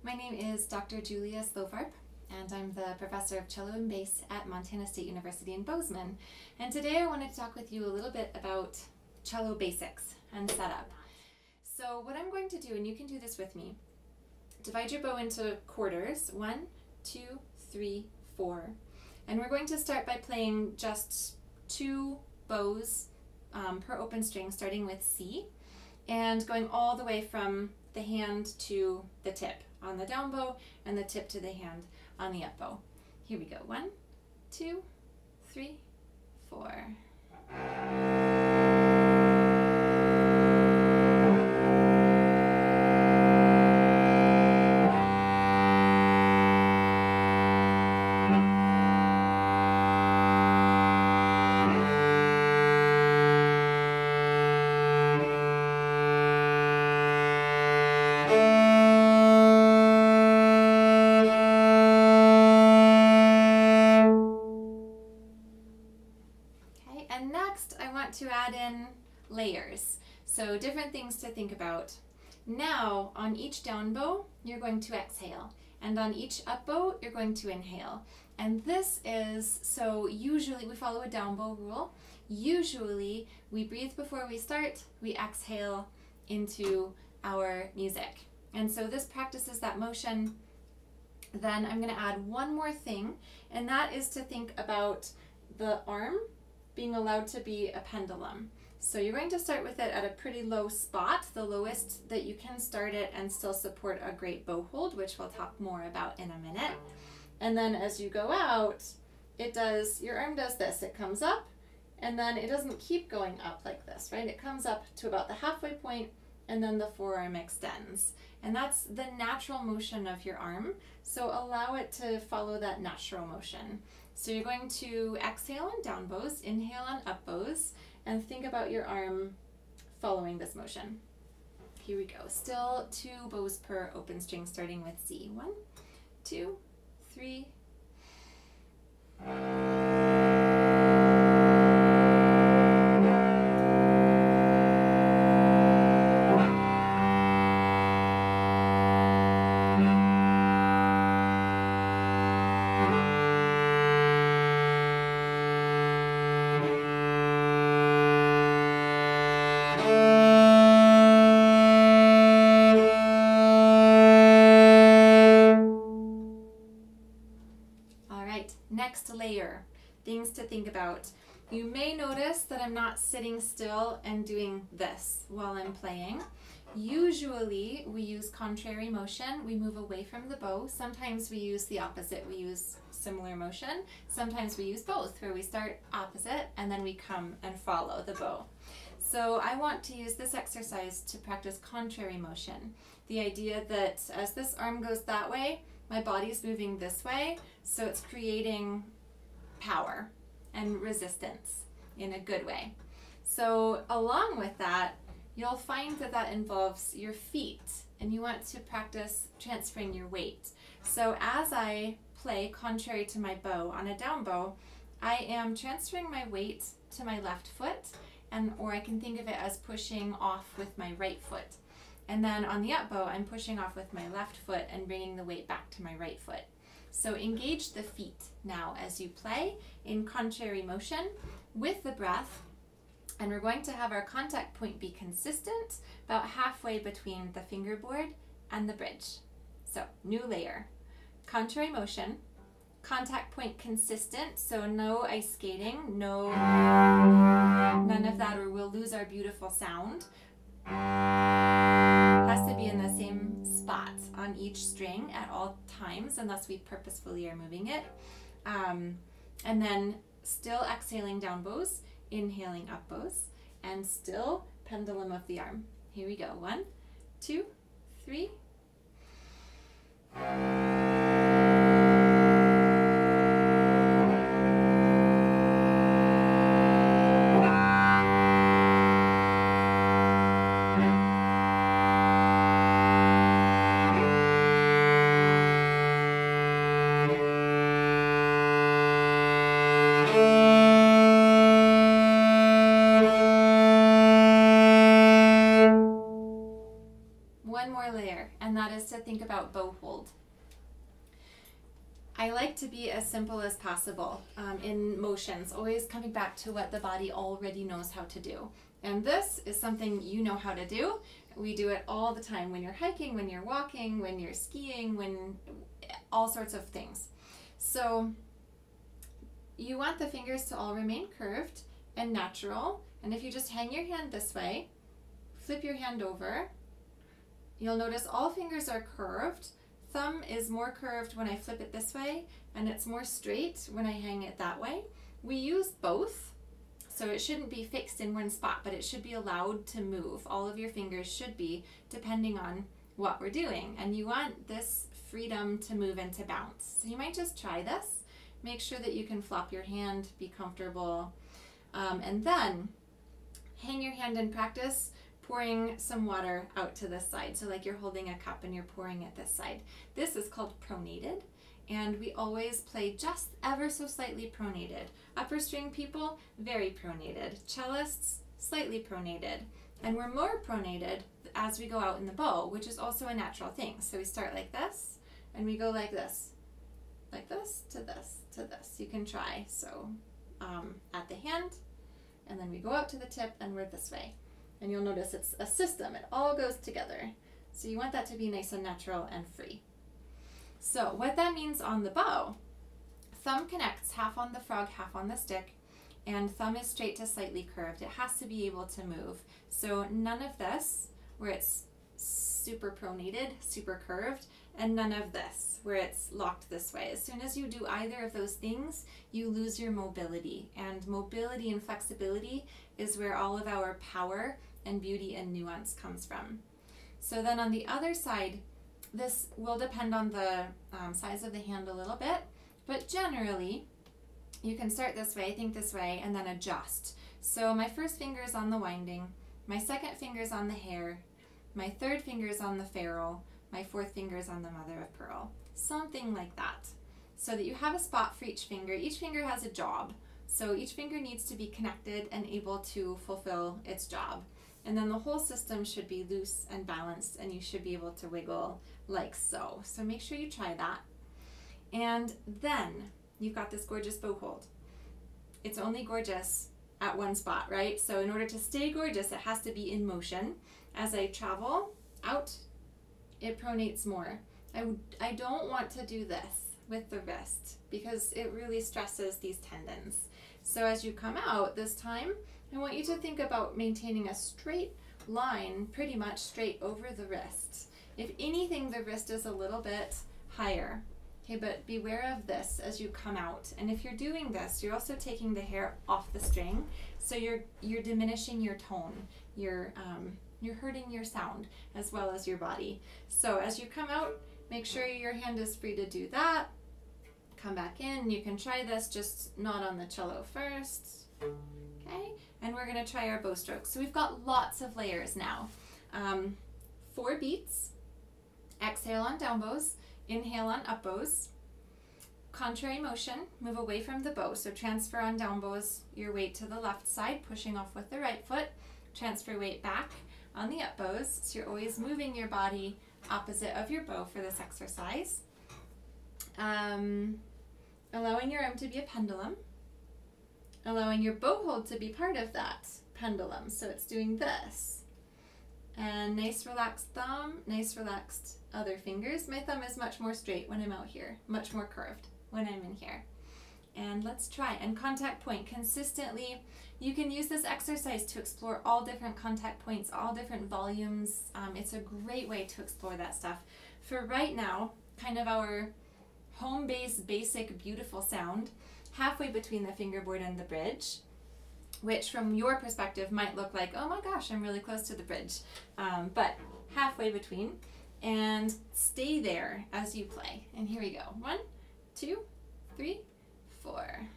My name is Dr. Julia Slofarp, and I'm the professor of cello and bass at Montana State University in Bozeman. And today I wanted to talk with you a little bit about cello basics and setup. So what I'm going to do, and you can do this with me, divide your bow into quarters, 1, 2, 3, 4. And we're going to start by playing just 2 bows per open string, starting with C, and going all the way from the hand to the tip on the down bow and the tip to the hand on the up bow. Here we go. 1, 2, 3, 4. And next I want to add in layers, so different things to think about. Now on each down bow you're going to exhale, and on each up bow you're going to inhale. And this is, so usually we follow a down bow rule. Usually we breathe before we start, we exhale into our music. And so this practices that motion. Then I'm going to add one more thing, and that is to think about the arm being allowed to be a pendulum. So you're going to start with it at a pretty low spot, the lowest that you can start it and still support a great bow hold, which we'll talk more about in a minute. And then as you go out, your arm does this, it comes up, and then it doesn't keep going up like this, right? It comes up to about the halfway point, and then the forearm extends. And that's the natural motion of your arm, so allow it to follow that natural motion. So you're going to exhale on down bows, inhale on up bows, and think about your arm following this motion. Here we go. Still 2 bows per open string, starting with C. 1, 2, 3. Next layer, things to think about. You may notice that I'm not sitting still and doing this while I'm playing. Usually we use contrary motion. We move away from the bow. Sometimes we use the opposite. We use similar motion. Sometimes we use both, where we start opposite and then we come and follow the bow. So I want to use this exercise to practice contrary motion. The idea that as this arm goes that way, my body's moving this way, so it's creating power and resistance in a good way. So along with that, you'll find that that involves your feet, and you want to practice transferring your weight. So as I play contrary to my bow on a down bow, I am transferring my weight to my left foot, or I can think of it as pushing off with my right foot. And then on the up bow, I'm pushing off with my left foot and bringing the weight back to my right foot. So engage the feet now as you play in contrary motion with the breath. And we're going to have our contact point be consistent, about halfway between the fingerboard and the bridge. So new layer, contrary motion, contact point consistent, so no ice skating, none of that, or we'll lose our beautiful sound. Has to be in the same spot on each string at all times, unless we purposefully are moving it. And then still exhaling down bows, inhaling up bows, and still pendulum of the arm. Here we go. 1, 2, 3. One more layer, and that is to think about bow hold. I like to be as simple as possible in motions, always coming back to what the body already knows how to do. And this is something you know how to do. We do it all the time when you're hiking, when you're walking, when you're skiing, all sorts of things. So you want the fingers to all remain curved and natural. And if you just hang your hand this way, flip your hand over, you'll notice all fingers are curved. Thumb is more curved when I flip it this way, and it's more straight when I hang it that way. We use both, so it shouldn't be fixed in one spot, but it should be allowed to move. All of your fingers should be, depending on what we're doing. And you want this freedom to move and to bounce. So you might just try this. Make sure that you can flop your hand, be comfortable, and then hang your hand and practice pouring some water out to this side. So like you're holding a cup and you're pouring it this side. This is called pronated, and we always play just ever so slightly pronated. Upper string people, very pronated. Cellists, slightly pronated. And we're more pronated as we go out in the bow, which is also a natural thing. So we start like this, and we go like this to this to this. You can try. So at the hand, and then we go out to the tip, and we're this way. And you'll notice it's a system. It all goes together. So you want that to be nice and natural and free. So what that means on the bow, thumb connects half on the frog, half on the stick, and thumb is straight to slightly curved. It has to be able to move. So none of this where it's super pronated, super curved, and none of this where it's locked this way. As soon as you do either of those things, you lose your mobility. And mobility and flexibility is where all of our power and beauty and nuance comes from. So then on the other side, this will depend on the size of the hand a little bit, but generally you can start this way, think this way, and then adjust. So my first finger is on the winding, my second finger is on the hair, my third finger is on the ferrule, my fourth finger is on the mother of pearl. Something like that. So that you have a spot for each finger. Each finger has a job. So each finger needs to be connected and able to fulfill its job. And then the whole system should be loose and balanced, and you should be able to wiggle like so. So make sure you try that. And then you've got this gorgeous bow hold. It's only gorgeous at one spot, right? So in order to stay gorgeous, it has to be in motion. As I travel out, it pronates more. I don't want to do this with the wrist because it really stresses these tendons. So as you come out this time, I want you to think about maintaining a straight line, pretty much straight over the wrist. If anything, the wrist is a little bit higher. Okay, but beware of this as you come out. And if you're doing this, you're also taking the hair off the string, so you're diminishing your tone. You're hurting your sound as well as your body. So as you come out, make sure your hand is free to do that. Come back in. You can try this, just not on the cello first. Okay, and we're going to try our bow strokes. So we've got lots of layers now. 4 beats. Exhale on down bows. Inhale on up bows. Contrary motion, move away from the bow. So transfer on down bows your weight to the left side, pushing off with the right foot. Transfer weight back on the up bows. So you're always moving your body opposite of your bow for this exercise. Allowing your arm to be a pendulum. Allowing your bow hold to be part of that pendulum. So it's doing this. And nice relaxed thumb, nice relaxed other fingers. My thumb is much more straight when I'm out here, much more curved when I'm in here. And let's try. And contact point consistently. You can use this exercise to explore all different contact points, all different volumes. It's a great way to explore that stuff. For right now, kind of our home base, basic, beautiful sound, halfway between the fingerboard and the bridge, which from your perspective might look like, oh my gosh, I'm really close to the bridge, but halfway between, and stay there as you play. And here we go. 1, 2, 3, 4.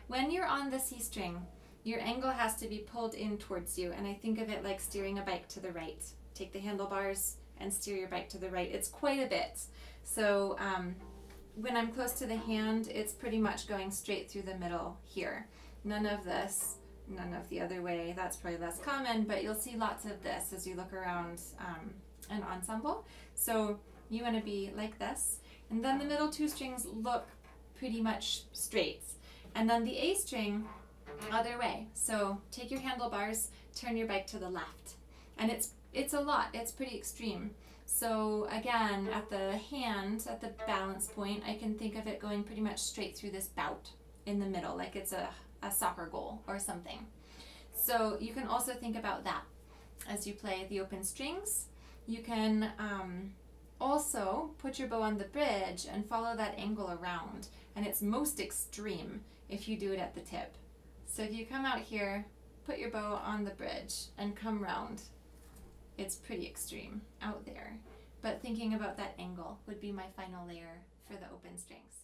When you're on the C string, your angle has to be pulled in towards you, and I think of it like steering a bike to the right. Take the handlebars and steer your bike to the right. It's quite a bit. So when I'm close to the hand, it's pretty much going straight through the middle here. None of this, none of the other way. That's probably less common, but you'll see lots of this as you look around an ensemble. So you want to be like this. And then the middle 2 strings look pretty much straight. And then the A string, other way. So take your handlebars, turn your bike to the left. And it's a lot, it's pretty extreme. So again, at the hand, at the balance point, I can think of it going pretty much straight through this bout in the middle, like it's a soccer goal or something. So you can also think about that as you play the open strings. You can also put your bow on the bridge and follow that angle around. And it's most extreme if you do it at the tip. So if you come out here, put your bow on the bridge and come round, it's pretty extreme out there. But thinking about that angle would be my final layer for the open strings.